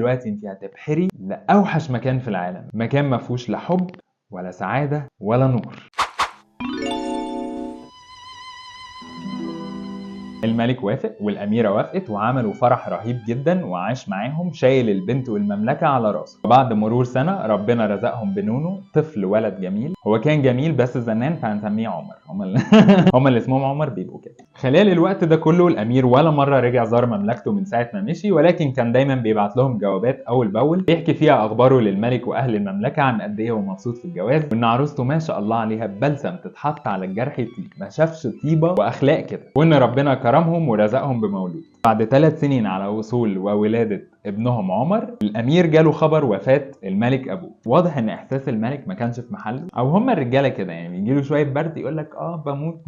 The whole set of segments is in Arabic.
دلوقتي انت هتبحري لاوحش مكان في العالم، مكان ما فيهوش لا حب ولا سعاده ولا نور. الملك وافق والأميرة وافقت وعملوا فرح رهيب جدا وعاش معاهم شايل البنت والمملكة على راسه. وبعد مرور سنة ربنا رزقهم بنونو، طفل ولد جميل. هو كان جميل بس زنان فهنسميه عمر. هم اللي اسمهم عمر بيبقوا كده. خلال الوقت ده كله الأمير ولا مرة رجع زار مملكته من ساعة ما مشي، ولكن كان دايما بيبعت لهم جوابات أول بأول بيحكي فيها أخباره للملك وأهل المملكة عن قد إيه هو مبسوط في الجواز، وإن عروسته ما شاء الله عليها بلسم تتحط على الجرح يطيب، ما شافش طيبة وأخلاق كده، وإن ربنا كرمهم ورزقهم بمولود. بعد 3 سنين على وصول وولادة ابنهم عمر، الامير جاله خبر وفاة الملك ابوه. واضح ان احساس الملك ما كانش في محله، او هم الرجاله كده يعني بيجيله شويه برد يقول لك بموت.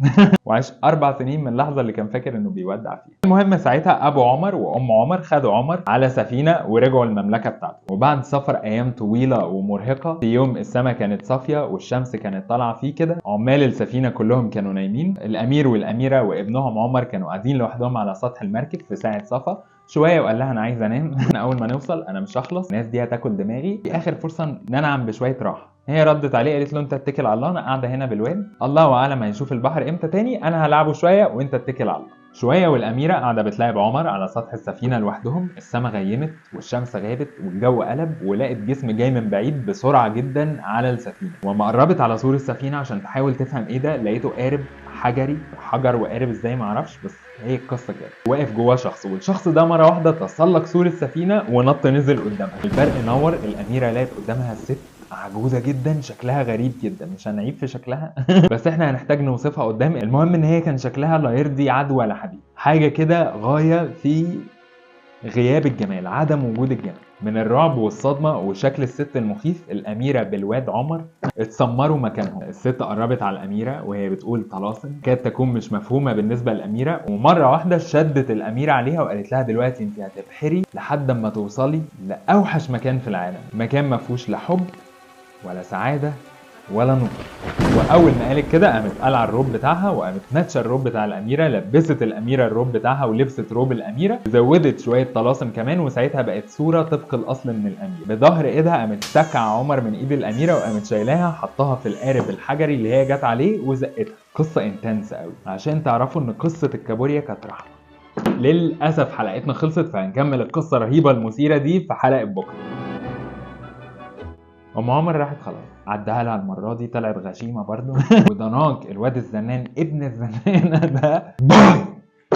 وعاش 4 سنين من اللحظه اللي كان فاكر انه بيودع فيها. المهم ساعتها ابو عمر وام عمر خدوا عمر على سفينه ورجعوا المملكه بتاعته. وبعد سفر ايام طويله ومرهقه، في يوم السماء كانت صافيه والشمس كانت طالعه فيه كده، عمال السفينه كلهم كانوا نايمين. الامير والاميره وابنهم عمر كانوا قاعدين لوحدهم على سطح المركب في ساعه صفا شويه، وقال لها انا عايز انام. اول ما نوصل انا مش هخلص، الناس دي هتاكل دماغي، دي اخر فرصه ننعم بشويه راحه. هي ردت عليه قالت له انت اتكل على الله، انا قاعده هنا بالواد، الله اعلم هيشوف البحر امتى تاني، انا هلعبه شويه وانت اتكل على الله. شويه والاميره قاعده بتلاعب عمر على سطح السفينه لوحدهم. السما غيمت والشمس غابت والجو قلب، ولقت جسم جاي من بعيد بسرعه جدا على السفينه. وما قربت على سور السفينه عشان تحاول تفهم ايه ده، لقيته قارب حجري. حجر وقارب ازاي معرفش، بس هي القصه كده. واقف جواه شخص، والشخص ده مره واحده تسلق سور السفينه ونط نزل قدامها. البرق نور، الاميره لقت قدامها ست عجوزه جدا شكلها غريب جدا، مش هنعيب في شكلها بس احنا هنحتاج نوصفها قدام. المهم ان هي كان شكلها لا يرضي عدو ولا حبيب، حاجه كده غايه في غياب الجمال، عدم وجود الجمال. من الرعب والصدمة وشكل الست المخيف، الأميرة بالواد عمر اتسمروا مكانهم. الست قربت على الأميرة وهي بتقول طلاسم كاد تكون مش مفهومة بالنسبة للأميرة، ومرة واحدة شدت الأميرة عليها وقالت لها دلوقتي انت هتبحري لحد ما توصلي لأوحش مكان في العالم، مكان ما فيهوش لا حب ولا سعادة ولا نور. واول ما قالت كده قامت قلع الروب بتاعها وقامت ناتشه الروب بتاع الاميره، لبست الاميره الروب بتاعها ولبست روب الاميره، زودت شويه طلاسم كمان، وساعتها بقت صوره طبق الاصل من الاميره. بظهر ايدها قامت سكع عمر من ايد الاميره وقامت شايلاها حطها في القارب الحجري اللي هي جت عليه وزقتها. قصه انتنس قوي عشان تعرفوا ان قصه الكابوريا كانت رحمه. للاسف حلقتنا خلصت، فهنكمل القصه الرهيبه المثيره دي في حلقه بكره. ام عمر راحت خلاص، عدها لها المره دي طلعت غشيمه برضه. وضناك الواد الزنان ابن الزنانه ده باي.